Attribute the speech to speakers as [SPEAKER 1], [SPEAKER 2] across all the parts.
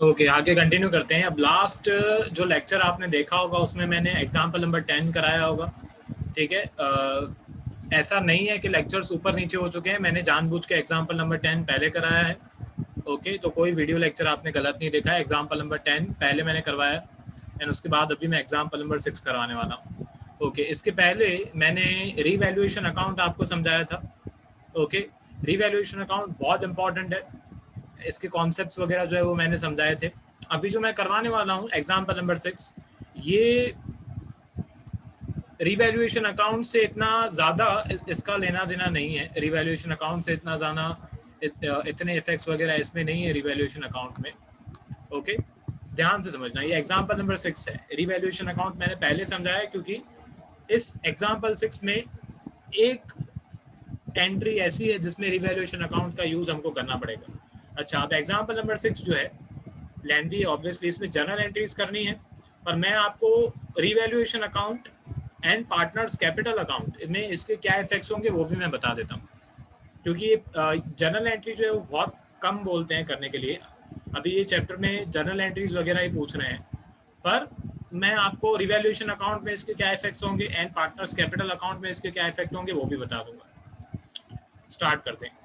[SPEAKER 1] Okay, आगे continue करते हैं। अब लास्ट जो लेक्चर आपने देखा होगा उसमें मैंने एग्जाम्पल नंबर 10 कराया होगा। ठीक है, ऐसा नहीं है कि लेक्चर्स ऊपर नीचे हो चुके हैं, मैंने जानबूझ के एग्जाम्पल नंबर 10 पहले कराया है। ओके, तो कोई वीडियो लेक्चर आपने गलत नहीं देखा है। एग्जाम्पल नंबर 10 पहले मैंने करवाया एंड उसके बाद अभी मैं एग्जाम्पल नंबर 6 करवाने वाला हूँ। ओके, इसके पहले मैंने रीवैल्यूएशन अकाउंट आपको समझाया था। ओके, रीवैल्यूएशन अकाउंट बहुत इंपॉर्टेंट है, इसके कॉन्सेप्ट्स वगैरह जो है वो मैंने समझाए थे। अभी जो मैं करवाने वाला हूँ एग्जाम्पल नंबर 6, ये रिवैल्यूएशन अकाउंट से इतना ज़्यादा इसका लेना देना नहीं है। रिवैल्यूएशन अकाउंट से इतना ज़्यादा इतने इफेक्ट्स वगैरह इसमें नहीं है रिवैल्यूएशन अकाउंट में। ओके, ध्यान से समझना, ये एग्जाम्पल नंबर 6 है। रिवैल्यूएशन अकाउंट मैंने पहले समझाया क्योंकि इस एग्जाम्पल 6 में एक एंट्री ऐसी है जिसमें रिवैल्यूएशन अकाउंट का यूज़ हमको करना पड़ेगा। अच्छा, अब एग्जाम्पल नंबर 6 जो है लेंथी, ऑब्वियसली इसमें जर्नल एंट्रीज करनी है, पर मैं आपको revaluation account and partners capital account में इसके क्या इफेक्ट्स होंगे वो भी मैं बता देता हूँ, क्योंकि जर्नल एंट्री जो है वो बहुत कम बोलते हैं करने के लिए। अभी ये चैप्टर में जर्नल एंट्रीज वगैरह ही पूछ रहे हैं, पर मैं आपको रिवैल्यूएशन अकाउंट में इसके क्या इफेक्ट्स होंगे एंड पार्टनर्स कैपिटल अकाउंट में इसके क्या इफेक्ट होंगे वो भी बता दूंगा। स्टार्ट करते हैं।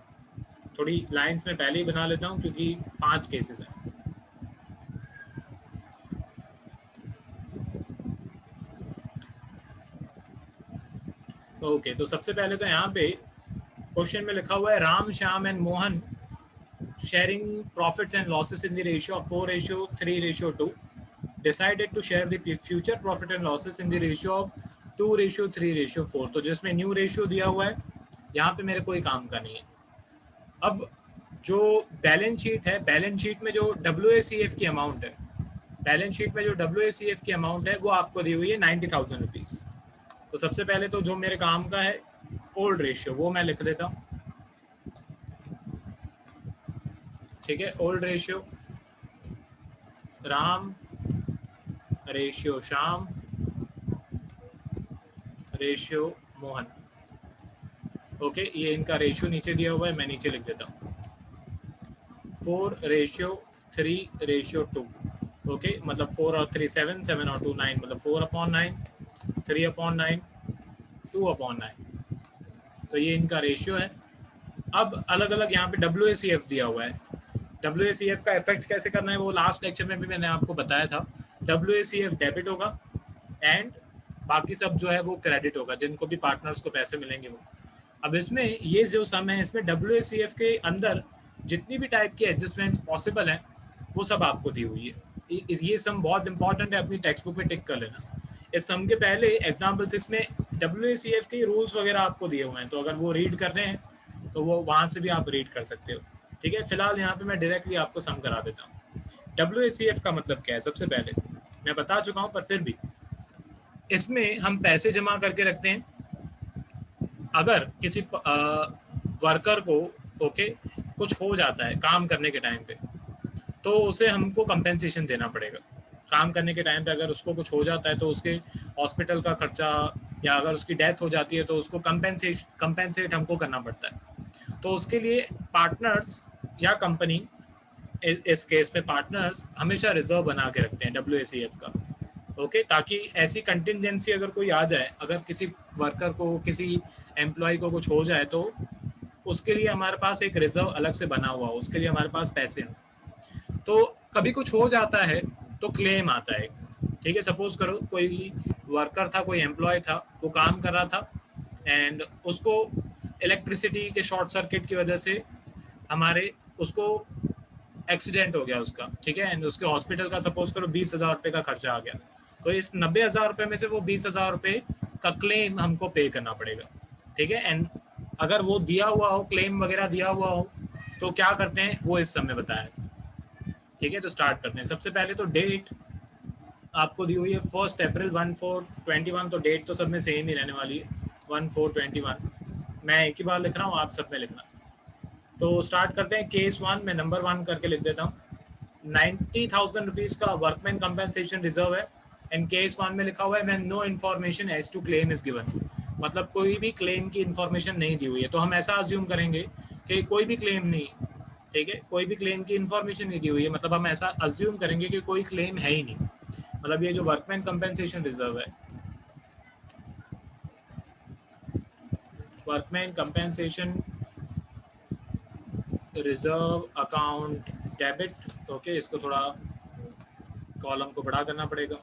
[SPEAKER 1] थोड़ी लाइंस में पहले ही बना लेता हूँ क्योंकि 5 केसेस हैं। ओके, तो सबसे पहले तो यहाँ पे क्वेश्चन में लिखा हुआ है Ram Shyam and Mohan sharing profits and losses in the ratio of 4:3:2 decided to share the future profit and losses in the ratio of 2:3:4। तो जिसमें न्यू रेशियो दिया हुआ है यहाँ पे मेरे कोई काम का नहीं है। अब जो बैलेंस शीट है, बैलेंस शीट में जो WACF की अमाउंट है, बैलेंस शीट में जो WACF की अमाउंट है वो आपको दी हुई है 90,000 रुपीज़। तो सबसे पहले तो जो मेरे काम का है ओल्ड रेशियो वो मैं लिख देता हूँ। ठीक है, old ratio Ram, ratio Shyam, ratio Mohan. Okay, ये इनका रेशियो नीचे दिया हुआ है, मैं नीचे लिख देता हूँ 4:3:2। ओके, मतलब 4 और 3 7, 7 और 2 9, मतलब 4/9, 3/9, 2/9। तो ये इनका रेशियो है। अब अलग अलग यहाँ पे WACF दिया हुआ है। WACF का इफेक्ट कैसे करना है वो लास्ट लेक्चर में भी मैंने आपको बताया था। WACF डेबिट होगा एंड बाकी सब जो है वो क्रेडिट होगा, जिनको भी पार्टनर्स को पैसे मिलेंगे वो। अब इसमें ये जो सम है इसमें WACF के अंदर जितनी भी टाइप की एडजस्टमेंट्स पॉसिबल हैं वो सब आपको दी हुई है। ये सम बहुत इंपॉर्टेंट है, अपनी टेक्स्ट बुक में टिक कर लेना। इस सम के पहले एग्जाम्पल 6 में WACF के रूल्स वगैरह आपको दिए हुए हैं, तो अगर वो रीड कर रहे हैं तो वो वहाँ से भी आप रीड कर सकते हो। ठीक है, फिलहाल यहाँ पे मैं डायरेक्टली आपको सम करा देता हूँ। WACF का मतलब क्या है सबसे पहले मैं बता चुका हूँ, पर फिर भी इसमें हम पैसे जमा करके रखते हैं। अगर किसी वर्कर को ओके कुछ हो जाता है काम करने के टाइम पे, तो उसे हमको कंपेंसेशन देना पड़ेगा। काम करने के टाइम पे अगर उसको कुछ हो जाता है तो उसके हॉस्पिटल का खर्चा, या अगर उसकी डेथ हो जाती है तो उसको कंपेंसेट हमको करना पड़ता है। तो उसके लिए पार्टनर्स या कंपनी, इस केस में पार्टनर्स हमेशा रिजर्व बना के रखते हैं WACF का। ओके, ताकि ऐसी कंटिजेंसी अगर कोई आ जाए, अगर किसी वर्कर को, किसी एम्प्लॉय को कुछ हो जाए, तो उसके लिए हमारे पास एक रिजर्व अलग से बना हुआ हो, उसके लिए हमारे पास पैसे हों। तो कभी कुछ हो जाता है तो क्लेम आता है। ठीक है, सपोज करो कोई वर्कर था, कोई एम्प्लॉय था, वो काम कर रहा था एंड उसको इलेक्ट्रिसिटी के शॉर्ट सर्किट की वजह से हमारे उसको एक्सीडेंट हो गया उसका। ठीक है, एंड उसके हॉस्पिटल का सपोज करो 20,000 रुपये का खर्चा आ गया। तो इस 90,000 रुपये में से वो 20,000 रुपये का क्लेम हमको पे करना पड़ेगा। ठीक है, एंड अगर वो दिया हुआ हो, क्लेम वगैरह दिया हुआ हो, तो क्या करते हैं वो इस समय बताया। ठीक है, तो स्टार्ट करते हैं। सबसे पहले तो डेट आपको दी हुई है 1 अप्रैल 1421। तो डेट तो सब में सेम ही रहने वाली है 1421। मैं एक ही बार लिख रहा हूँ, आप सब में लिखना। तो स्टार्ट करते हैं। केस 1 में नंबर 1 करके लिख देता हूँ। 90,000 रुपीज़ का वर्कमैन कंपेंसेशन रिजर्व है एंड केस 1 में लिखा हुआ है when no information as to claim is given. मतलब कोई भी क्लेम की इन्फॉर्मेशन नहीं दी हुई है, तो हम ऐसा अज्यूम करेंगे कि कोई भी क्लेम नहीं। ठीक है, कोई भी क्लेम की इन्फॉर्मेशन नहीं दी हुई है, मतलब हम ऐसा अज्यूम करेंगे कि कोई क्लेम है ही नहीं। मतलब ये जो वर्कमैन कंपेंसेशन रिजर्व है, workman compensation reserve account debit, okay, इसको थोड़ा कॉलम को बड़ा करना पड़ेगा।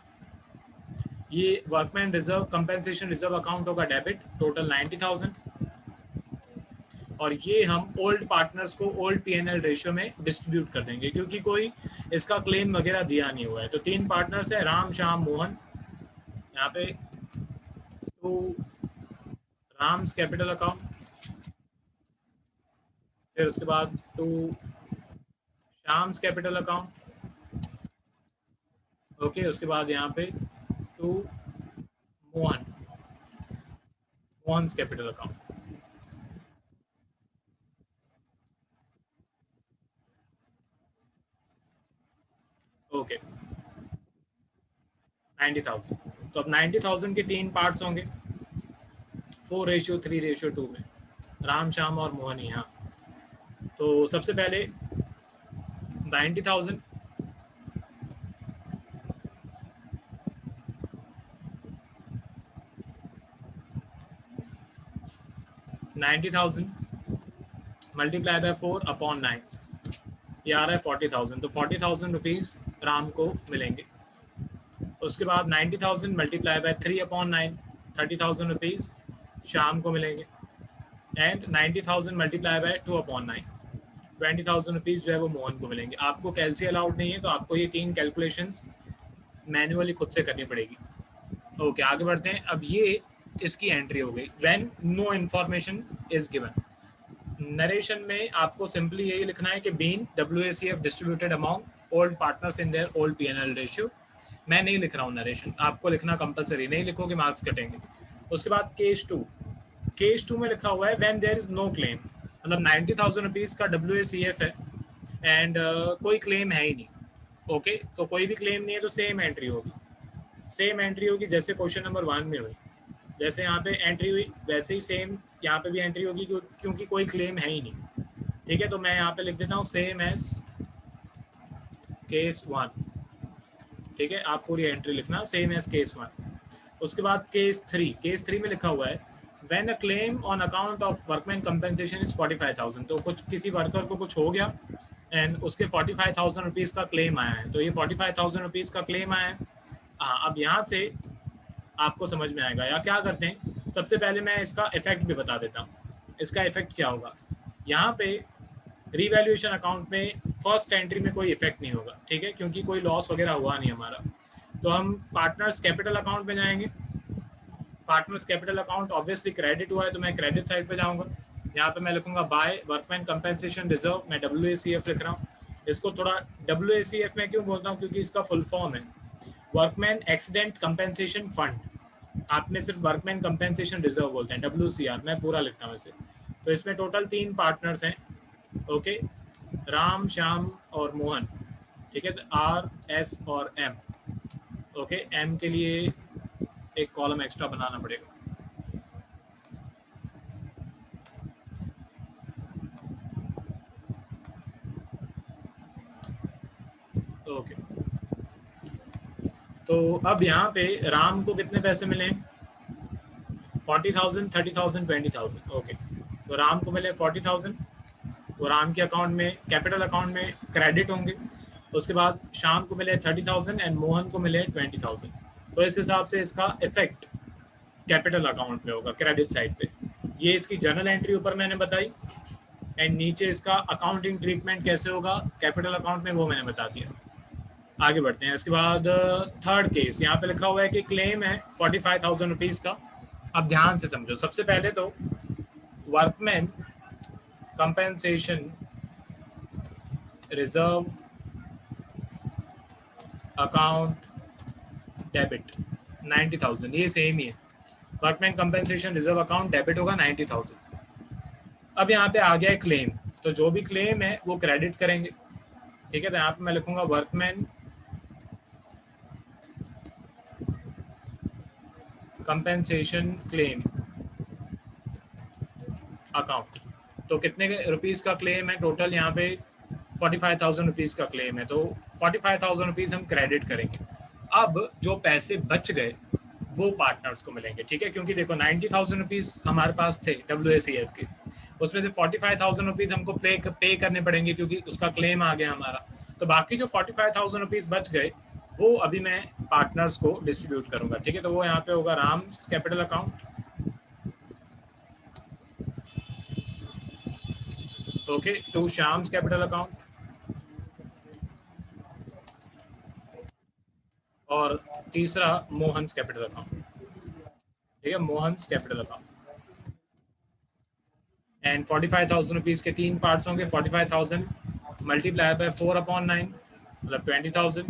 [SPEAKER 1] ये workman reserve compensation reserve account होगा डेबिट, टोटल 90,000, और ये हम ओल्ड पार्टनर्स को ओल्ड पीएनएल रेशियो में डिस्ट्रीब्यूट कर देंगे, क्योंकि कोई इसका क्लेम वगैरह दिया नहीं हुआ है। तो 3 पार्टनर्स है, राम श्याम मोहन, यहाँ पे टू राम्स कैपिटल अकाउंट, फिर उसके बाद to Shyam's capital account, okay, उसके बाद यहाँ पे to Mohan, Mohan's capital account, okay, 90,000। तो अब 90,000 के 3 पार्ट्स होंगे, 4:3:2 में, राम श्याम और मोहन यहाँ। तो सबसे पहले 90,000 मल्टीप्लाई बाय 4 अपॉन 9, ये आ रहा है 40,000। तो 40,000 रुपीज़ राम को मिलेंगे। उसके बाद 90,000 मल्टीप्लाई बाय 3 अपॉन 9, 30,000 रुपीज़ शाम को मिलेंगे। And 90,000 multiply by 2 upon 9, 20,000 rupees जो है वो मोहन को मिलेंगे। आपको कैलसी अलाउड नहीं है, तो आपको ये 3 कैलकुलेशंस मैन्युअली खुद से करनी पड़ेगी। ओके, आगे बढ़ते हैं। अब ये इसकी एंट्री हो गई, when no information is given. Narration में आपको सिंपली यही लिखना है कि been WACF distributed amount old partners in their old PNL ratio. मैं नहीं लिख रहा हूँ नरेशन, आपको लिखना कंपलसरी, नहीं लिखोगे मार्क्स कटेंगे। उसके बाद केस 2 में लिखा हुआ है when there is no claim, मतलब 90,000 रुपीज़ का WACF है एंड कोई क्लेम है ही नहीं। ओके, तो कोई भी क्लेम नहीं है तो सेम एंट्री होगी जैसे क्वेश्चन नंबर 1 में हुई। जैसे यहाँ पे एंट्री हुई वैसे ही सेम यहाँ पे भी एंट्री होगी, क्योंकि कोई क्लेम है ही नहीं। ठीक है, तो मैं यहाँ पे लिख देता हूँ सेम एज केस 1। ठीक है, आप पूरी एंट्री लिखना सेम एज केस 1। उसके बाद केस 3 में लिखा हुआ है when a claim on account of workman compensation is 45,000। तो कुछ किसी वर्कर को कुछ हो गया एंड उसके 45,000 रुपीज़ का क्लेम आया है। तो ये 45,000 रुपीज़ का क्लेम आया है। हाँ, अब यहाँ से आपको समझ में आएगा। या क्या करते हैं, सबसे पहले मैं इसका इफेक्ट भी बता देता हूँ। इसका इफेक्ट क्या होगा, यहाँ पे रीवैल्यूएशन अकाउंट में फर्स्ट एंट्री में कोई इफेक्ट नहीं होगा, ठीक है, क्योंकि कोई लॉस वगैरह हुआ नहीं हमारा। तो हम पार्टनर्स कैपिटल अकाउंट में जाएंगे। Partners capital account obviously credit हुआ है, तो मैं क्रेडिट साइड पे जाऊंगा। यहाँ पे मैं लिखूंगा बाय वर्कमैन कंपेंसेशन रिजर्व, मैं WACF लिख रहा हूँ। इसको थोड़ा WACF में क्यों बोलता हूँ, क्योंकि इसका फुल फॉर्म है वर्कमैन एक्सीडेंट कंपेंसेशन फंड। आप में सिर्फ वर्कमैन कंपेंसेशन रिजर्व बोलते हैं, WCR, मैं पूरा लिखता हूँ इसे। तो इसमें टोटल 3 पार्टनर्स हैं, ओके, राम श्याम और मोहन। ठीक है, तो RS और M। ओके, M के लिए एक कॉलम एक्स्ट्रा बनाना पड़ेगा। ओके, तो अब यहाँ पे राम को कितने पैसे मिले, 40,000, 30,000, 20,000। ओके, तो राम को मिले 40,000, वो राम के अकाउंट में कैपिटल अकाउंट में क्रेडिट होंगे। उसके बाद शाम को मिले 30,000 एंड मोहन को मिले 20,000। तो इस हिसाब से इसका इफेक्ट कैपिटल अकाउंट में होगा, क्रेडिट साइड पे। ये इसकी जर्नल एंट्री ऊपर मैंने बताई एंड नीचे इसका अकाउंटिंग ट्रीटमेंट कैसे होगा कैपिटल अकाउंट में, वो मैंने बता दिया। आगे बढ़ते हैं। इसके बाद थर्ड केस, यहाँ पे लिखा हुआ है कि क्लेम है 45,000 रुपीज़ का। अब ध्यान से समझो, सबसे पहले तो workman compensation reserve account debit 90,000, ये सेम ही है। Workman compensation reserve account debit होगा 90,000। अब यहाँ पे आ गया है क्लेम, तो जो भी क्लेम है वो क्रेडिट करेंगे। ठीक है, तो यहाँ पे मैं लिखूंगा वर्कमैन कंपेंसेशन क्लेम अकाउंट। तो कितने रुपीस का क्लेम है टोटल, यहाँ पे 45,000 रुपीज़ का क्लेम है, तो 45,000 रुपीज़ हम क्रेडिट करेंगे। अब जो पैसे बच गए वो पार्टनर्स को मिलेंगे, ठीक है, क्योंकि देखो 90,000 रुपीज़ हमारे पास थे WACF के, उसमें से 45,000 रुपीज़ हमको पे करने पड़ेंगे क्योंकि उसका क्लेम आ गया हमारा। तो बाकी जो 45,000 रुपीज़ बच गए वो अभी मैं पार्टनर्स को डिस्ट्रीब्यूट करूंगा, ठीक है। तो वो यहाँ पे होगा Ram's capital account, okay, to Shyam's capital account, और तीसरा मोहन्स कैपिटल अकाउंट, ठीक है, Mohan's capital account. And 45,000 rupees के 3 पार्ट्स होंगे। 45,000 मल्टीप्लाई बाय 4/9 मतलब 20,000,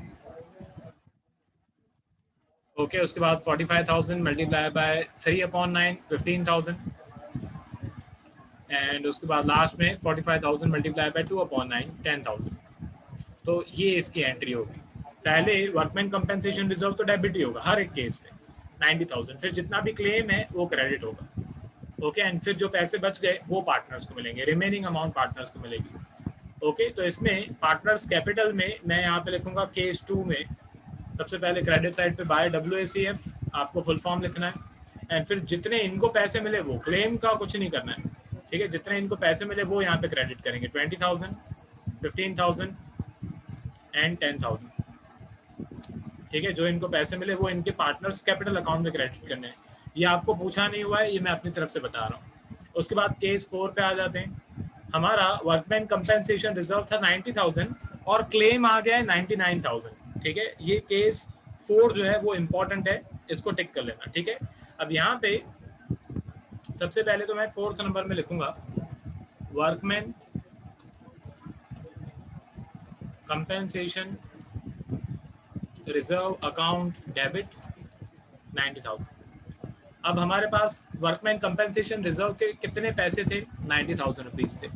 [SPEAKER 1] ओके। उसके बाद 45,000 मल्टीप्लाई बाय 3/9 15,000, एंड उसके बाद लास्ट में 45,000 मल्टीप्लाई बाय 2/9 10,000। तो ये इसकी एंट्री होगी। पहले वर्कमैन कंपेंसेशन रिजर्व तो डेबिट ही होगा हर एक केस में 90,000, फिर जितना भी क्लेम है वो क्रेडिट होगा, ओके। एंड फिर जो पैसे बच गए वो पार्टनर्स को मिलेंगे, रिमेनिंग अमाउंट पार्टनर्स को मिलेगी, ओके। तो इसमें पार्टनर्स कैपिटल में मैं यहाँ पे लिखूंगा केस 2 में सबसे पहले क्रेडिट साइड पे बाय WACF, आपको फुल फॉर्म लिखना है। एंड फिर जितने इनको पैसे मिले वो क्लेम का कुछ नहीं करना है, ठीक है, जितने इनको पैसे मिले वो यहाँ पे क्रेडिट करेंगे 20,000 15,000 एंड 10,000, ठीक है। जो इनको पैसे मिले वो इनके पार्टनर्स कैपिटल अकाउंट में क्रेडिट करने हैं। ये आपको पूछा नहीं हुआ है, ये मैं अपनी तरफ से बता रहा हूँ। उसके बाद केस 4 पे आ जाते हैं। हमारा वर्कमैन कंपेंसेशन रिजर्व था 90,000 और क्लेम आ गया है 99,000, ठीक है। ये केस 4 जो है वो इम्पोर्टेंट है, इसको टिक कर लेना, ठीक है। अब यहाँ पे सबसे पहले तो मैं 4th नंबर में लिखूंगा workman compensation reserve account debit 90,000। अब हमारे पास वर्कमैन कंपेंसेशन रिजर्व के कितने पैसे थे, 90,000 रुपीज़ थे।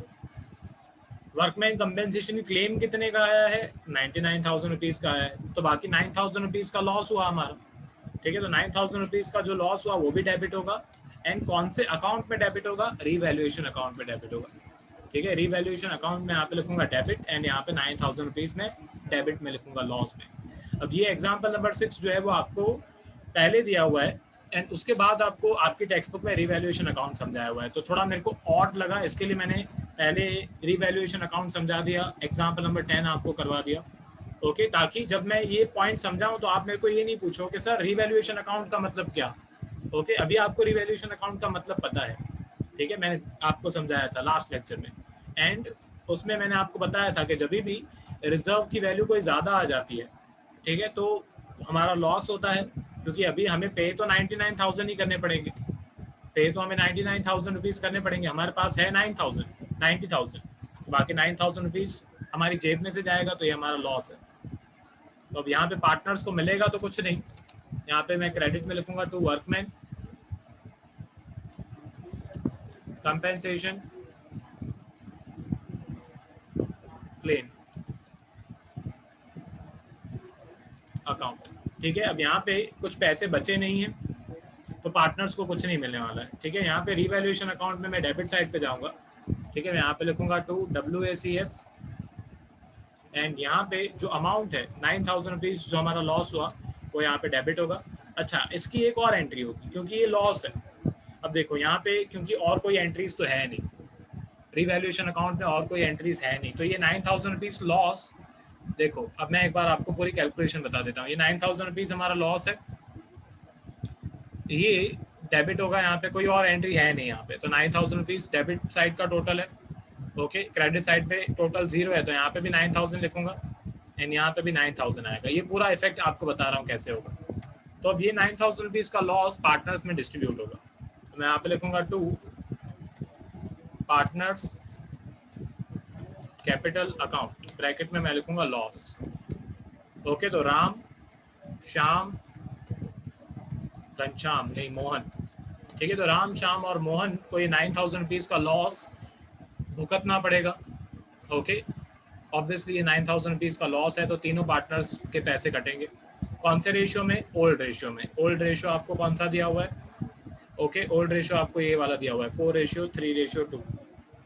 [SPEAKER 1] वर्कमैन कंपेंसेशन क्लेम कितने का आया है, 99,000 रुपीज़ का आया है, तो बाकी 9,000 रुपीज़ का लॉस हुआ हमारा, ठीक है। तो 9,000 रुपीज़ का जो लॉस हुआ वो भी डेबिट होगा। एंड कौन से अकाउंट में डेबिट होगा, रीवैल्यूएशन अकाउंट में डेबिट होगा, ठीक है। रीवैल्यूएशन अकाउंट में यहाँ पे लिखूंगा डेबिट, एंड यहाँ पे 9,000 रुपीज़ में डेबिट में लिखूंगा लॉस में। अब ये एग्जाम्पल नंबर 6 जो है वो आपको पहले दिया हुआ है, एंड उसके बाद आपको आपकी टेक्स्ट बुक में रीवैल्यूएशन अकाउंट समझाया हुआ है, तो थोड़ा मेरे को ऑड लगा, इसके लिए मैंने पहले रीवैल्यूएशन अकाउंट समझा दिया, एग्जाम्पल नंबर 10 आपको करवा दिया, ओके। ताकि जब मैं ये पॉइंट समझाऊं तो आप मेरे को ये नहीं पूछो कि सर रीवैल्यूएशन अकाउंट का मतलब क्या, ओके। अभी आपको रीवैल्यूएशन अकाउंट का मतलब पता है, ठीक है, मैंने आपको समझाया था लास्ट लेक्चर में। एंड उसमें मैंने आपको बताया था कि जब भी रिजर्व की वैल्यू कोई ज़्यादा आ जाती है, ठीक है, तो हमारा लॉस होता है, क्योंकि अभी हमें पे तो 99,000 ही करने पड़ेंगे, पे तो हमें 99,000 रुपीज़ करने पड़ेंगे, हमारे पास है 90,000, तो बाकी 9,000 रुपीज़ हमारी जेब में से जाएगा, तो ये हमारा लॉस है। तो अब यहाँ पे पार्टनर्स को मिलेगा तो कुछ नहीं, यहाँ पे मैं क्रेडिट में लिखूंगा to workman compensation claim account, ठीक है। अब यहाँ पे कुछ पैसे बचे नहीं हैं तो पार्टनर्स को कुछ नहीं मिलने वाला है, ठीक है। यहाँ पे रीवैल्यूएशन अकाउंट में मैं डेबिट साइड पे जाऊंगा, ठीक है। मैं यहाँ पे लिखूंगा टू WACF, एंड यहाँ पे जो अमाउंट है 9,000 रुपीज़ जो हमारा लॉस हुआ वो यहाँ पे डेबिट होगा। अच्छा, इसकी एक और एंट्री होगी क्योंकि ये लॉस है। अब देखो यहाँ पे क्योंकि और कोई एंट्रीज तो है नहीं, रीवैल्यूएशन अकाउंट में और कोई एंट्रीज है नहीं, तो ये 9,000 रुपीज़ लॉस, देखो अब मैं एक बार आपको पूरी कैलकुलेशन बता देता हूँ। ये 9,000 रुपीज़ हमारा लॉस है, ये डेबिट होगा, यहाँ पे कोई और एंट्री है नहीं यहाँ पे, तो 9,000 रुपीज़ डेबिट साइड का टोटल है, ओके। क्रेडिट साइड पे टोटल 0 है, तो यहाँ पे भी 9,000 लिखूंगा, एंड यहाँ पे भी 9,000 आएगा। ये पूरा इफेक्ट आपको बता रहा हूँ कैसे होगा। तो अब ये 9,000 रुपीज़ का लॉस पार्टनर्स में डिस्ट्रीब्यूट होगा, तो मैं यहाँ पे लिखूंगा to partners capital account, bracket में मैं लिखूंगा लॉस, ओके। तो राम श्याम घनश्याम नहीं मोहन, ठीक है। तो राम श्याम और मोहन को ये 9,000 रुपीज़ का लॉस भुगतना पड़ेगा, ओके। ऑब्वियसली ये 9,000 रुपीज़ का लॉस है, तो तीनों पार्टनर्स के पैसे कटेंगे। कौन से रेशियो में, ओल्ड रेशियो में। ओल्ड रेशियो आपको कौन सा दिया हुआ है, ओके। ओल्ड रेशियो आपको ये वाला दिया हुआ है 4:3:2।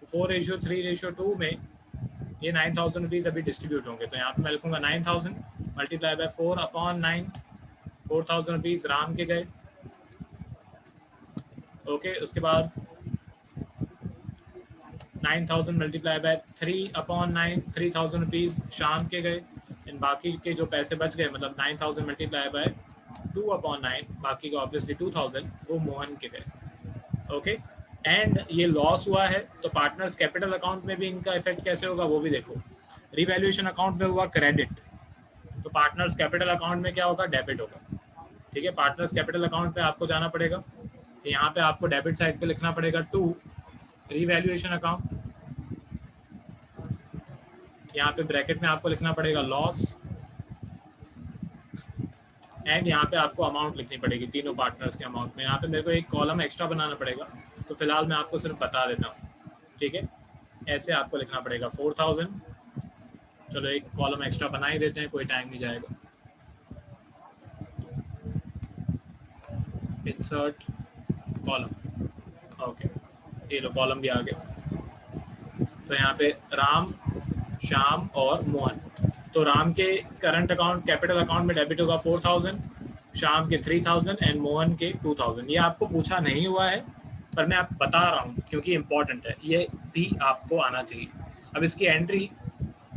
[SPEAKER 1] 4:3:2 में ये 9,000 रुपीज़ अभी डिस्ट्रीब्यूट होंगे, तो यहाँ पे मैं लिखूंगा 9,000 मल्टीप्लाई बाय 4/9, 4,000 रुपीज़ राम के गए। ओके, उसके बाद 9,000 मल्टीप्लाई बाय 3/9, 3,000 रुपीज़ शाम के गए। एंड बाकी के जो पैसे बच गए, मतलब 9,000 मल्टीप्लाई बाय 2/9, बाकी का ऑब्वियसली 2,000, वो मोहन के गए। ओके, एंड ये लॉस हुआ है, तो पार्टनर्स कैपिटल अकाउंट में भी इनका इफेक्ट कैसे होगा वो भी देखो। रिवैल्यूएशन अकाउंट में हुआ क्रेडिट, तो पार्टनर्स कैपिटल अकाउंट में क्या होगा, डेबिट होगा। ठीक है, पार्टनर्स कैपिटल अकाउंट पे आपको जाना पड़ेगा, तो यहाँ पे आपको डेबिट साइड पे लिखना पड़ेगा 2 रिवैल्यूएशन अकाउंट, यहाँ पे ब्रैकेट में आपको लिखना पड़ेगा लॉस, एंड यहाँ पे आपको अमाउंट लिखनी पड़ेगी तीनों पार्टनर्स के अमाउंट में। यहाँ पे मेरे को एक कॉलम एक्स्ट्रा बनाना पड़ेगा, तो फिलहाल मैं आपको सिर्फ बता देता हूँ। ठीक है, ऐसे आपको लिखना पड़ेगा 4,000। चलो एक कॉलम एक्स्ट्रा बना ही देते हैं, कोई टाइम नहीं जाएगा। इंसर्ट कॉलम, ओके, ये लो कॉलम भी आ गया। तो यहाँ पे राम, श्याम और मोहन, तो राम के करंट अकाउंट कैपिटल अकाउंट में डेबिट होगा 4,000, श्याम के 3,000 एंड मोहन के 2,000। ये आपको पूछा नहीं हुआ है, पर मैं आप बता रहा हूँ क्योंकि इंपॉर्टेंट है, ये भी आपको आना चाहिए। अब इसकी एंट्री,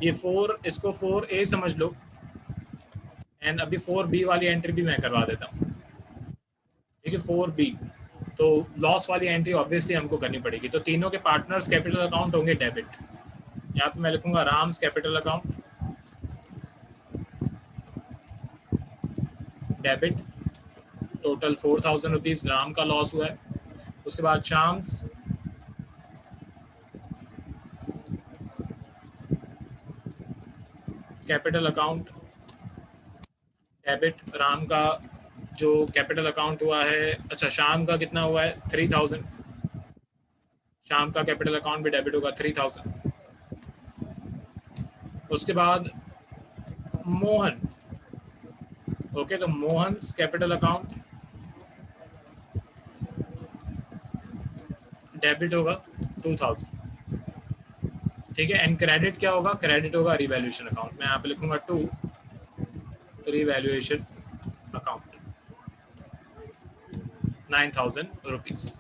[SPEAKER 1] ये 4, इसको 4A समझ लो, एंड अभी 4B वाली एंट्री भी मैं करवा देता हूँ। ठीक है, 4B, तो लॉस वाली एंट्री ऑब्वियसली हमको करनी पड़ेगी। तो तीनों के पार्टनर्स कैपिटल अकाउंट होंगे डेबिट। यहाँ पे मैं लिखूंगा Ram's capital account debit, total 4,000 rupees Ram का लॉस हुआ है। उसके बाद शाम्स कैपिटल अकाउंट डेबिट, राम का जो कैपिटल अकाउंट हुआ है, अच्छा शाम का कितना हुआ है 3,000, शाम का कैपिटल अकाउंट भी डेबिट होगा 3,000। उसके बाद मोहन, ओके, तो मोहन कैपिटल अकाउंट डेबिट होगा 2,000। ठीक है, एंड क्रेडिट क्या होगा, क्रेडिट होगा रिवैल्यूएशन अकाउंट। मैं यहाँ पे लिखूंगा 2 रिवैल्यूएशन अकाउंट 9,000 रुपीज़।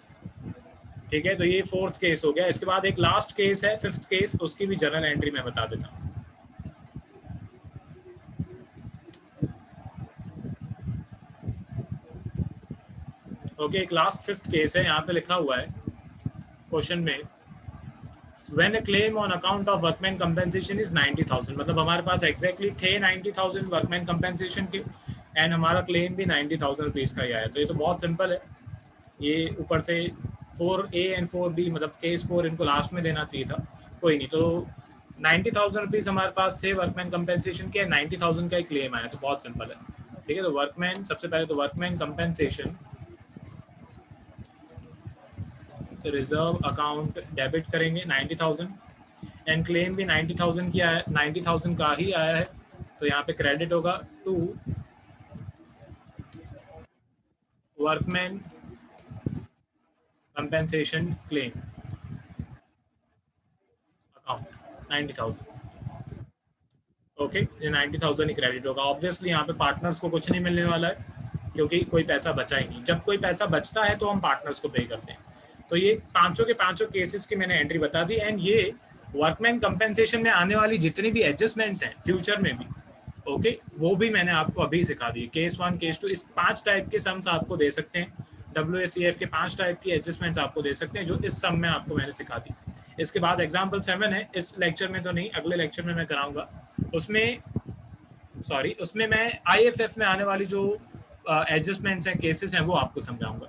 [SPEAKER 1] ठीक है, तो ये 4th केस हो गया। इसके बाद एक लास्ट केस है 5th केस, उसकी भी जर्नल एंट्री मैं बता देता हूँ। ओके, एक लास्ट 5th केस है, यहाँ पे लिखा हुआ है क्वेश्चन में, when a claim on account of workman compensation is 90,000, मतलब हमारे पास एग्जैक्टली थे 90,000 वर्कमैन कंपेंसेशन के, एंड हमारा क्लेम भी 90,000 रुपीज़ का ही आया। तो ये तो बहुत सिंपल है, ये ऊपर से 4A एंड 4B, मतलब केस 4 इनको लास्ट में देना चाहिए था, कोई नहीं। तो 90,000 रुपीज़ हमारे पास थे वर्कमैन कंपेंसेशन के, 90,000 का ही क्लेम आया, तो बहुत सिंपल है। ठीक है, तो वर्कमैन, सबसे पहले तो workman compensation reserve account debit करेंगे 90,000, एंड क्लेम भी 90,000 की आया, 90,000 का ही आया है, तो यहाँ पे क्रेडिट होगा 2 workman compensation claim account 90,000। Okay, ये 90,000 ही क्रेडिट होगा। ऑब्वियसली यहाँ पे पार्टनर्स को कुछ नहीं मिलने वाला है, क्योंकि कोई पैसा बचा ही नहीं। जब कोई पैसा बचता है तो हम पार्टनर्स को पे करते हैं। तो ये पांचों के पांचों केसेस की मैंने एंट्री बता दी, एंड ये वर्कमैन कंपेंसेशन में आने वाली जितनी भी एडजस्टमेंट्स हैं फ्यूचर में भी, ओके, वो भी मैंने आपको अभी सिखा दी। केस 1, केस 2, इस 5 टाइप के सम्स आपको दे सकते हैं। WACF के 5 टाइप की एडजस्टमेंट्स आपको दे सकते हैं, जो इस सम में आपको मैंने सिखा दी। इसके बाद एग्जाम्पल 7 है, इस लेक्चर में तो नहीं, अगले लेक्चर में मैं कराऊंगा। उसमें मैं IFF में आने वाली जो एडजस्टमेंट्स हैं, केसेस हैं, वो आपको समझाऊंगा।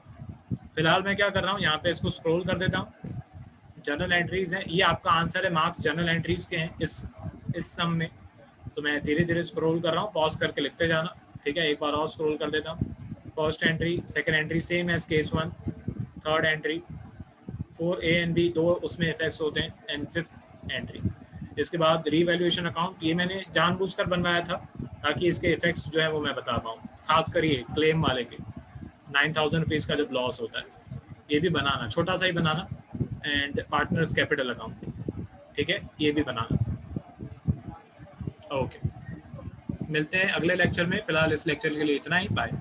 [SPEAKER 1] फिलहाल मैं क्या कर रहा हूँ, यहाँ पे इसको स्क्रॉल कर देता हूँ। जर्नल एंट्रीज हैं, ये आपका आंसर है, मार्क्स जर्नल एंट्रीज के हैं इस सम में। तो मैं धीरे धीरे स्क्रॉल कर रहा हूँ, पॉज करके लिखते जाना। ठीक है, एक बार और स्क्रॉल कर देता हूँ। First entry, second entry same as case 1, third entry 4A and B, 2 उसमें इफेक्ट्स होते हैं, एंड 5th एंट्री। इसके बाद रीवैल्यूएशन अकाउंट, ये मैंने जानबूझकर बनवाया था ताकि इसके इफेक्ट्स जो है वो मैं बता पाऊँ, खासकर ये क्लेम वाले के 9,000 रुपीज़ का जब लॉस होता है, ये भी बनाना, छोटा सा ही बनाना। एंड पार्टनर्स कैपिटल अकाउंट, ठीक है, ये भी बनाना। ओके, मिलते हैं अगले लेक्चर में। फिलहाल इस लेक्चर के लिए इतना ही, बाय।